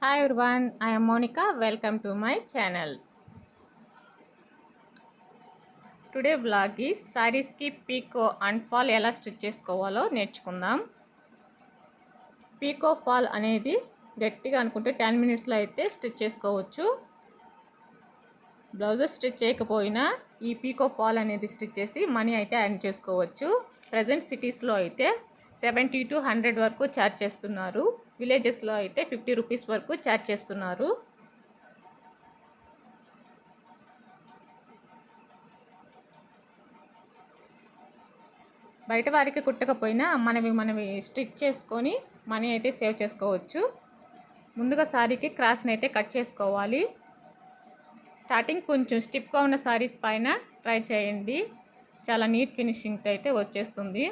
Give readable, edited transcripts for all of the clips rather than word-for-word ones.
Hi everyone, I am Monica. Welcome to my channel. Today vlog is sarees ki pico and fall ఎలా stitch చేసుకోవాలో నేర్చుకుందాం. పీకో fall అనేది గట్టిగా అనుకుంటే 10 minutesలో అయితే స్టిచ్ చేసుకోవచ్చు. బ్లౌజెస్ స్టిచ్ చేయకపోయినా ఈ పీకో ఫాల్ అనేది స్టిచ్ చేసి మనీ అయితే ఎర్న్ చేసుకోవచ్చు. ప్రజెంట్ సిటీస్లో అయితే 70 to 100 వరకు ఛార్జ్ చేస్తున్నారు. విలేజెస్లో అయితే 50 రూపీస్ వరకు ఛార్జ్ చేస్తున్నారు. బయట వారికి కుట్టకపోయినా మనవి స్టిచ్ చేసుకొని మనీ అయితే సేవ్ చేసుకోవచ్చు. ముందుగా సారీకి క్రాస్ని అయితే కట్ చేసుకోవాలి. స్టార్టింగ్ కొంచెం స్టిఫ్గా ఉన్న సారీస్ పైన ట్రై చేయండి, చాలా నీట్ ఫినిషింగ్ అయితే వచ్చేస్తుంది.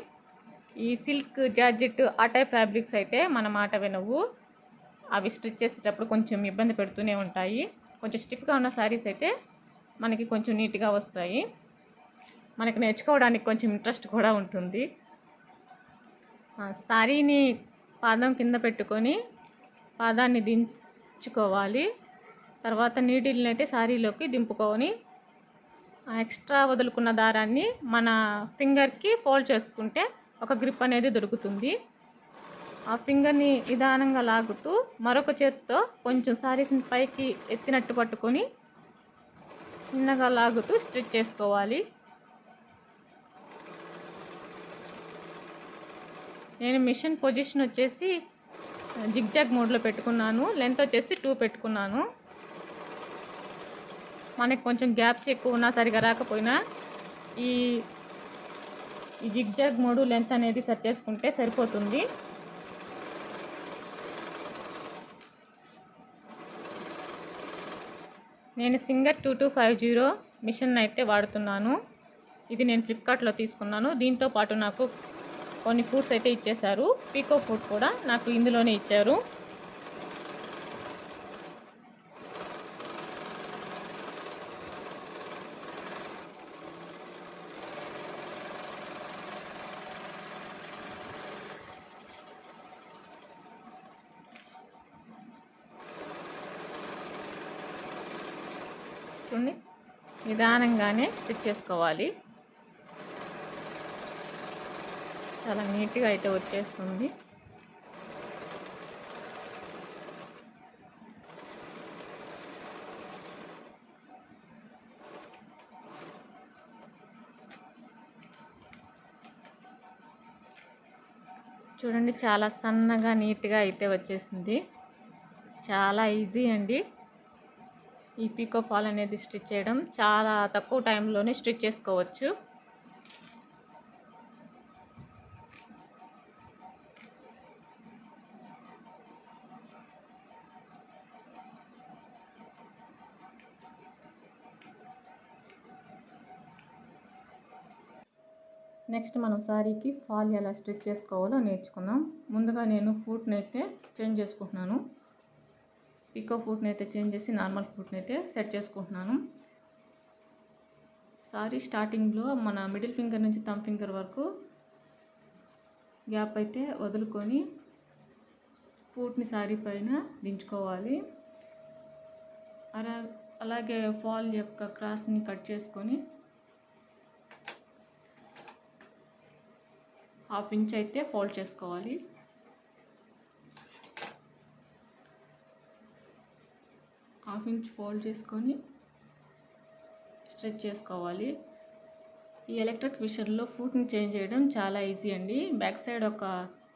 ఈ సిల్క్ జార్జెట్ ఆ టైప్ ఫ్యాబ్రిక్స్ అయితే మన మాట వినవు, అవి స్టిచ్ చేసేటప్పుడు కొంచెం ఇబ్బంది పెడుతూనే ఉంటాయి. కొంచెం స్టిఫ్గా ఉన్న సారీస్ అయితే మనకి కొంచెం నీట్గా వస్తాయి, మనకి నేర్చుకోవడానికి కొంచెం ఇంట్రెస్ట్ కూడా ఉంటుంది. సారీని పాదం కింద పెట్టుకొని పాదాన్ని దించుకోవాలి. తర్వాత నీడిల్ని అయితే సారీలోకి దింపుకొని ఎక్స్ట్రా వదులుకున్న దారాన్ని మన ఫింగర్కి ఫోల్డ్ చేసుకుంటే ఒక గ్రిప్ అనేది దొరుకుతుంది. ఆ ఫింగర్ని నిదానంగా లాగుతూ మరొక చేతితో కొంచెం సారీస్ని పైకి ఎత్తినట్టు పట్టుకొని చిన్నగా లాగుతూ స్టిచ్ చేసుకోవాలి. నేను మిషన్ పొజిషన్ వచ్చేసి జిగ్జాగ్ మోడ్లో పెట్టుకున్నాను. లెంత్ వచ్చేసి 2 పెట్టుకున్నాను. మనకి కొంచెం గ్యాప్స్ ఎక్కువ ఉన్నా సరిగా రాకపోయినా ఈ జిగ్జాగ్ మోడ్ లెంత్ అనేది సెట్ చేసుకుంటే సరిపోతుంది. నేను సింగర్ 2250 మిషన్ అయితే వాడుతున్నాను. ఇది నేను ఫ్లిప్కార్ట్లో తీసుకున్నాను. దీంతో పాటు నాకు కొన్ని ఫుడ్స్ అయితే ఇచ్చేశారు. పీకో ఫుడ్ కూడా నాకు ఇందులోనే ఇచ్చారు. చూడండి, నిదానంగానే స్టిచ్ చేసుకోవాలి. చాలా నీట్గా అయితే వచ్చేస్తుంది. చూడండి, చాలా సన్నగా నీట్గా అయితే వచ్చేసింది. చాలా ఈజీ అండి ఈ పీకో ఫాల్ అనేది స్టిచ్ చేయడం. చాలా తక్కువ టైంలోనే స్టిచ్ చేసుకోవచ్చు. నెక్స్ట్ మనం సారీకి ఫాల్ ఎలా స్టిచ్ చేసుకోవాలో నేర్చుకుందాం. ముందుగా నేను ఫూట్ని అయితే చేంజ్ చేసుకుంటున్నాను. పీకో ఫూట్ని అయితే చేంజ్ చేసి నార్మల్ ఫూట్ని అయితే సెట్ చేసుకుంటున్నాను. సారీ స్టార్టింగ్లో మన మిడిల్ ఫింగర్ నుంచి థంబ్ ఫింగర్ వరకు గ్యాప్ అయితే వదులుకొని ఫూట్ని సారీ పైన దించుకోవాలి. అలాగే ఫాల్ యొక్క క్రాస్ని కట్ చేసుకొని 1/2 ఇంచ్ అయితే ఫోల్డ్ చేసుకోవాలి. హాఫ్ ఇంచ్ ఫోల్డ్ చేసుకొని స్ట్రెచ్ చేసుకోవాలి. ఈ ఎలక్ట్రిక్ మిషన్లో ఫూట్ని చేంజ్ చేయడం చాలా ఈజీ అండి. బ్యాక్ సైడ్ ఒక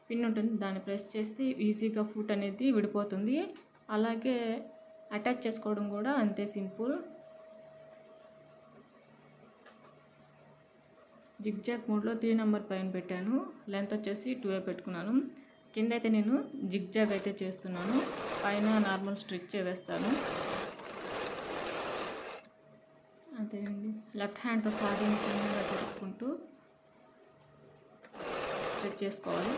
పిన్ ఉంటుంది, దాన్ని ప్రెస్ చేస్తే ఈజీగా ఫూట్ అనేది విడిపోతుంది. అలాగే అటాచ్ చేసుకోవడం కూడా అంతే సింపుల్. జిగ్జాగ్ మోడ్లో 3 నెంబర్ పైన పెట్టాను. లెంత్ వచ్చేసి 2 పెట్టుకున్నాను. కింద అయితే నేను జిగ్జాగ్ అయితే చేస్తున్నాను, పైన నార్మల్ స్ట్రిచ్ వేస్తాను. అంతేనండి. లెఫ్ట్ హ్యాండ్తో సారీని చిన్నగా తిప్పుకుంటూ స్ట్రిచ్ చేసుకోవాలి.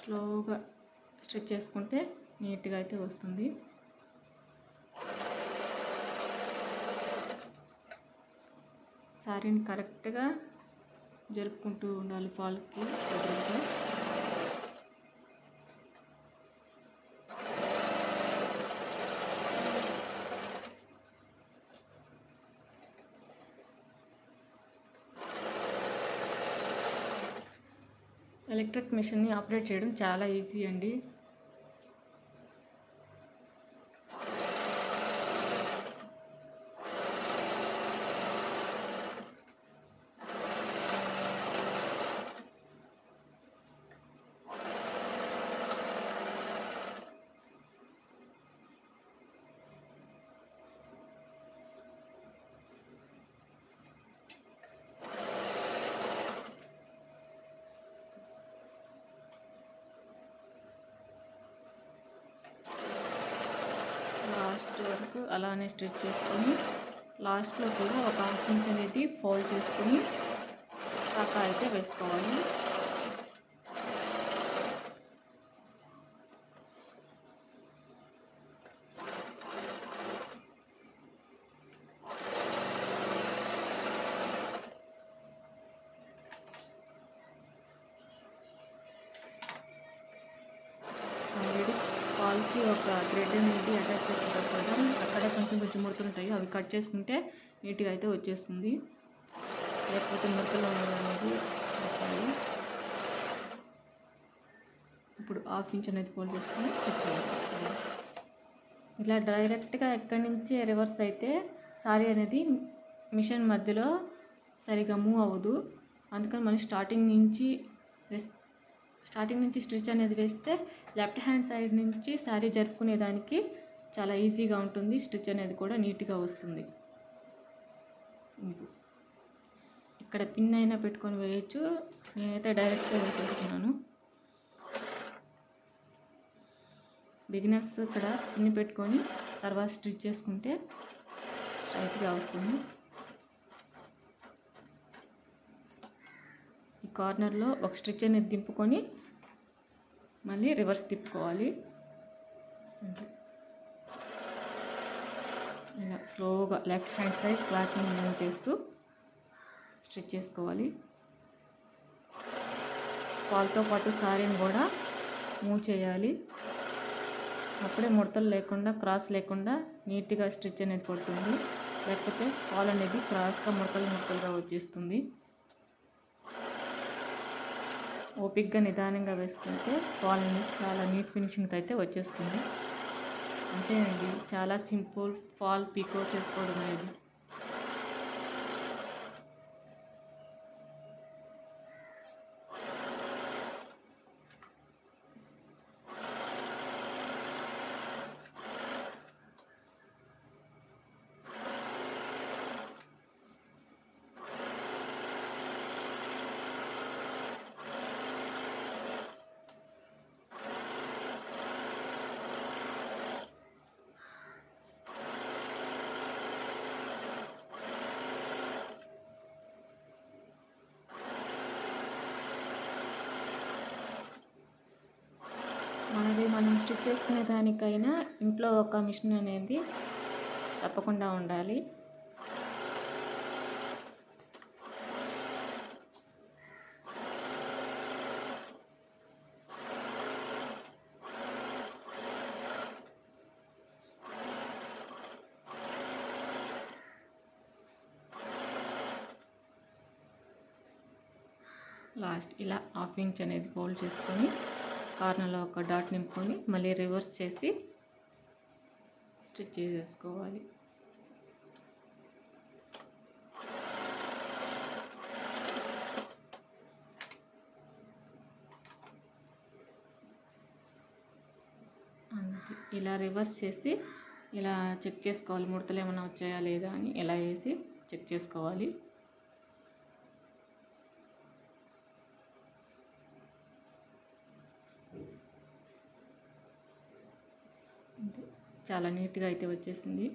స్లోగా స్ట్రెచ్ చేసుకుంటే నీట్గా అయితే వస్తుంది. శారీని కరెక్ట్గా జరుపుకుంటూ ఉండాలి ఫాల్కి దగ్గరగా. ఎలక్ట్రిక్ మిషన్ని ఆపరేట్ చేయడం చాలా ఈజీ అండి. లాస్ట్ వరకు అలానే స్ట్రెచ్ చేసుకొని లాస్ట్లో కూడా ఒక హాఫ్ ఇంచ్ అనేది ఫోల్డ్ చేసుకొని పక్కా అయితే వేసుకోవాలి. ఫాల్కి ఒక థ్రెడ్ అనేది అటాచ్ చేసుకుంటారు కదా, అక్కడే కొంచెం కొంచెం ముడతలు ఉంటాయి, అవి కట్ చేసుకుంటే నీట్గా అయితే వచ్చేస్తుంది. లేకపోతే ముడతలు అనేది వస్తాయి. ఇప్పుడు హాఫ్ ఇంచ్ అనేది ఫోల్డ్ చేసుకొని స్టిచ్ చేసుకోవాలి. ఇలా డైరెక్ట్గా ఎక్కడి నుంచి రివర్స్ అయితే సారీ అనేది మిషన్ మధ్యలో సరిగా మూవ్ అవ్వదు. అందుకని మనం స్టార్టింగ్ నుంచి స్టిచ్ అనేది వేస్తే లెఫ్ట్ హ్యాండ్ సైడ్ నుంచి శారీ జరుపుకునేదానికి చాలా ఈజీగా ఉంటుంది. స్టిచ్ అనేది కూడా నీట్గా వస్తుంది. ఇక్కడ పిన్ అయినా పెట్టుకొని వేయచ్చు, నేనైతే డైరెక్ట్గా వేసేస్తున్నాను. బిగినర్స్ ఇక్కడ పిన్ పెట్టుకొని తర్వాత స్టిచ్ చేసుకుంటే స్ట్రైట్గా వస్తుంది. ఈ కార్నర్లో ఒక స్టిచ్ అనేది దింపుకొని మళ్ళీ రివర్స్ తిప్పుకోవాలి. ఇలా స్లోగా లెఫ్ట్ హ్యాండ్ సైడ్ క్లాత్ని మూవ్ చేస్తూ స్టిచ్ చేసుకోవాలి. ఫాల్తో పాటు సారీని కూడా మూవ్ చేయాలి. అప్పుడే ముడతలు లేకుండా క్రాస్ లేకుండా నీట్గా స్టిచ్ అనేది పడుతుంది. లేకపోతే ఫాల్ అనేది క్రాస్గా ముడతలుగా వచ్చేస్తుంది. ఓపిక్గా నిదానంగా వేసుకుంటే ఫాల్ అనేది చాలా నీట్ ఫినిషింగ్తో అయితే వచ్చేస్తుంది. అంతేనండి, చాలా సింపుల్ ఫాల్ పీకో చేసుకోవడం అనేది. మనం స్టిచ్ చేసుకునే దానికైనా ఇంట్లో ఒక మిషన్ అనేది తప్పకుండా ఉండాలి. లాస్ట్ ఇలా హాఫ్ ఇంచ్ అనేది ఫోల్డ్ చేసుకొని కార్నర్లో ఒక డాట్ నింపుకొని మళ్ళీ రివర్స్ చేసి స్టిచ్ చేసుకోవాలి. అంతే, ఇలా రివర్స్ చేసి ఇలా చెక్ చేసుకోవాలి, ముడతలు ఏమైనా వచ్చాయా లేదా అని ఇలా వేసి చెక్ చేసుకోవాలి. చాలా నీట్గా అయితే వచ్చేసింది.